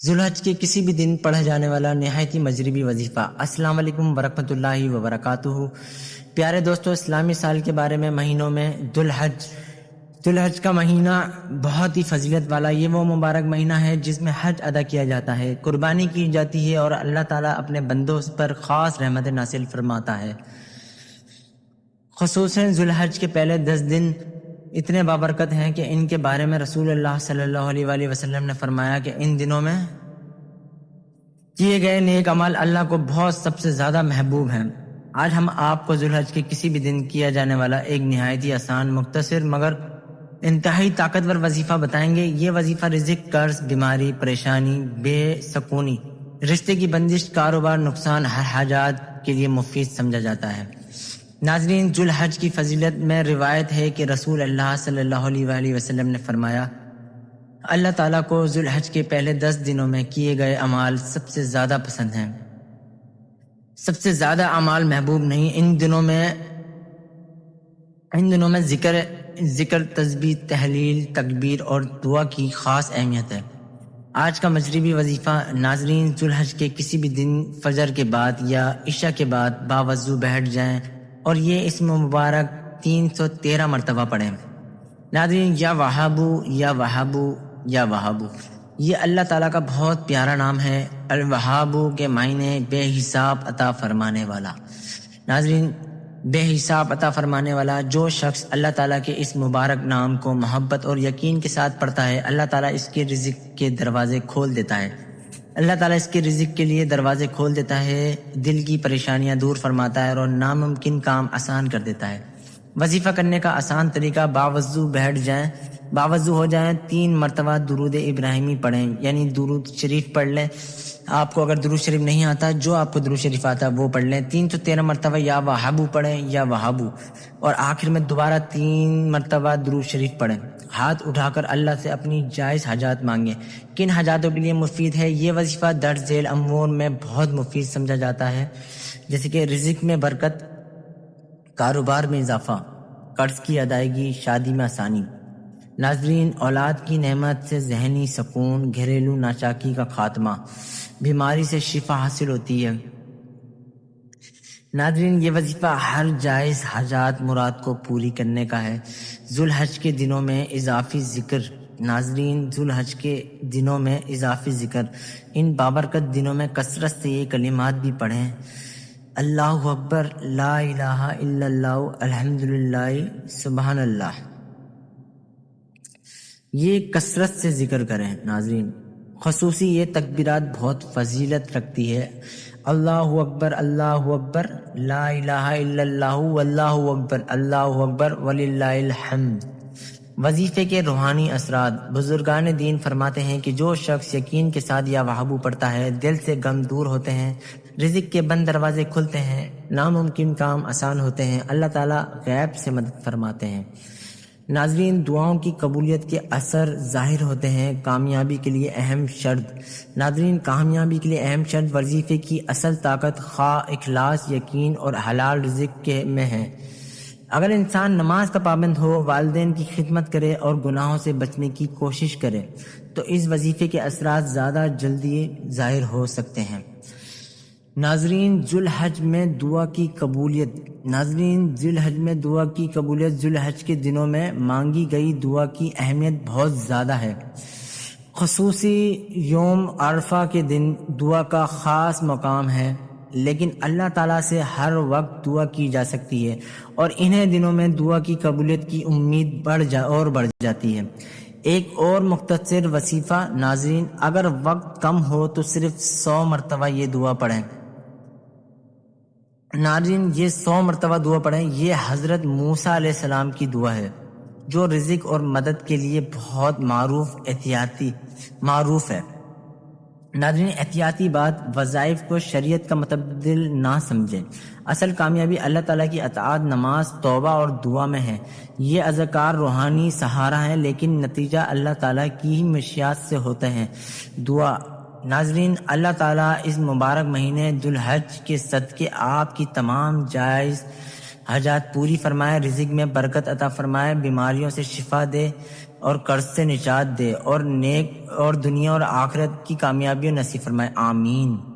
ذوالحج کے کسی بھی دن پڑھا جانے والا نہایت ہی مجربی وظیفہ۔ السلام علیکم ورحمۃ اللہ وبرکاتہ۔ پیارے دوستو، اسلامی سال کے بارے میں مہینوں میں ذوالحج کا مہینہ بہت ہی فضیلت والا، یہ وہ مبارک مہینہ ہے جس میں حج ادا کیا جاتا ہے، قربانی کی جاتی ہے اور اللہ تعالیٰ اپنے بندوں پر خاص رحمت نازل فرماتا ہے۔ خصوصاً ذوالحج کے پہلے 10 دن اتنے بابرکت ہیں کہ ان کے بارے میں رسول اللہ صلی اللہ علیہ وآلہ وسلم نے فرمایا کہ ان دنوں میں کیے گئے نیک عمل اللہ کو بہت سب سے زیادہ محبوب ہیں۔ آج ہم آپ کو ذوالحج کے کسی بھی دن کیا جانے والا ایک نہایت ہی آسان، مختصر مگر انتہائی طاقتور وظیفہ بتائیں گے۔ یہ وظیفہ رزق، قرض، بیماری، پریشانی، بے سکونی، رشتے کی بندش، کاروبار نقصان، ہر حاجات کے لیے مفید سمجھا جاتا ہے۔ ناظرین، ذوالحج کی فضیلت میں روایت ہے کہ رسول اللہ صلی اللہ علیہ وآلہ وسلم نے فرمایا، اللہ تعالیٰ کو ذوالحج کے پہلے 10 دنوں میں کیے گئے اعمال سب سے زیادہ پسند ہیں۔ سب سے زیادہ اعمال محبوب نہیں، ان دنوں میں ذکر، تسبیح، تحلیل، تکبیر اور دعا کی خاص اہمیت ہے۔ آج کا مجربی وظیفہ۔ ناظرین، ذوالحج کے کسی بھی دن فجر کے بعد یا عشاء کے بعد باوضو بیٹھ جائیں اور یہ اسم مبارک 313 مرتبہ پڑھیں۔ ناظرین، یا وہابو یا وہابو یا وہابو، یہ اللہ تعالیٰ کا بہت پیارا نام ہے۔ الوہابو کے معنی بے حساب عطا فرمانے والا۔ ناظرین، بے حساب عطا فرمانے والا، جو شخص اللہ تعالیٰ کے اس مبارک نام کو محبت اور یقین کے ساتھ پڑھتا ہے، اللہ تعالیٰ اس کے رزق کے دروازے کھول دیتا ہے۔ اللہ تعالیٰ اس کے رزق کے لیے دروازے کھول دیتا ہے، دل کی پریشانیاں دور فرماتا ہے اور ناممکن کام آسان کر دیتا ہے۔ وظیفہ کرنے کا آسان طریقہ، باوضو ہو جائیں، 3 مرتبہ درود ابراہیمی پڑھیں، یعنی درود شریف پڑھ لیں۔ آپ کو اگر درود شریف نہیں آتا، جو آپ کو درود شریف آتا وہ پڑھ لیں۔ 313 مرتبہ یا وہابو پڑھیں یا وہابو، اور آخر میں دوبارہ 3 مرتبہ درود شریف پڑھیں۔ ہاتھ اٹھا کر اللہ سے اپنی جائز حاجات مانگیں۔ کن حاجاتوں کے لیے مفید ہے یہ وظیفہ؟ درج ذیل امور میں بہت مفید سمجھا جاتا ہے، جیسے کہ رزق میں برکت، کاروبار میں اضافہ، قرض کی ادائیگی، شادی میں آسانی۔ ناظرین، اولاد کی نعمت سے ذہنی سکون، گھریلو ناچاکی کا خاتمہ، بیماری سے شفا حاصل ہوتی ہے۔ ناظرین، یہ وظیفہ ہر جائز حاجات مراد کو پوری کرنے کا ہے۔ ذوالحج کے دنوں میں اضافی ذکر۔ ناظرین، ذوالحج کے دنوں میں اضافی ذکر، ان بابرکت دنوں میں کثرت سے یہ کلمات بھی پڑھیں: اللہ اکبر، لا الہ الا اللہ، الحمدللہ، سبحان اللہ۔ یہ کثرت سے ذکر کریں۔ ناظرین، خصوصی یہ تکبیرات بہت فضیلت رکھتی ہے: اللہ اکبر، اللہ اکبر، لا الہ الا اللہ، واللہ اکبر، اللہ اکبر، وللہ الحمد۔ وظیفے کے روحانی اثرات۔ بزرگان دین فرماتے ہیں کہ جو شخص یقین کے ساتھ یا وہابو پڑھتا ہے، دل سے غم دور ہوتے ہیں، رزق کے بند دروازے کھلتے ہیں، ناممکن کام آسان ہوتے ہیں، اللہ تعالیٰ غیب سے مدد فرماتے ہیں۔ ناظرین، دعاؤں کی قبولیت کے اثر ظاہر ہوتے ہیں۔ کامیابی کے لیے اہم شرط۔ ناظرین، کامیابی کے لیے اہم شرط، وظیفے کی اصل طاقت خواہ اخلاص، یقین اور حلال رزق کے میں ہے۔ اگر انسان نماز کا پابند ہو، والدین کی خدمت کرے اور گناہوں سے بچنے کی کوشش کرے تو اس وظیفے کے اثرات زیادہ جلدی ظاہر ہو سکتے ہیں۔ ناظرین، ذوالحج میں دعا کی قبولیت۔ ناظرین، ذوالحج میں دعا کی قبولیت۔ ذوالحج کے دنوں میں مانگی گئی دعا کی اہمیت بہت زیادہ ہے۔ خصوصی یوم عرفہ کے دن دعا کا خاص مقام ہے، لیکن اللہ تعالیٰ سے ہر وقت دعا کی جا سکتی ہے اور انہیں دنوں میں دعا کی قبولیت کی امید بڑھ جاتی ہے۔ ایک اور مختصر وظیفہ۔ ناظرین، اگر وقت کم ہو تو صرف 100 مرتبہ یہ دعا پڑھیں۔ ناظرین، یہ 100 مرتبہ دعا پڑھیں۔ یہ حضرت موسیٰ علیہ السلام کی دعا ہے جو رزق اور مدد کے لیے بہت معروف ہے۔ ناظرین، احتیاطی بات، وظائف کو شریعت کا متبدل نہ سمجھیں۔ اصل کامیابی اللہ تعالیٰ کی اطاعت، نماز، توبہ اور دعا میں ہے۔ یہ اذکار روحانی سہارا ہیں، لیکن نتیجہ اللہ تعالیٰ کی ہی مشیات سے ہوتے ہیں۔ دعا۔ ناظرین، اللہ تعالیٰ اس مبارک مہینے ذوالحج کے صدقے آپ کی تمام جائز حاجات پوری فرمائے، رزق میں برکت عطا فرمائے، بیماریوں سے شفا دے، اور قرض سے نجات دے اور نیک اور دنیا اور آخرت کی کامیابی نصیب فرمائے، آمین۔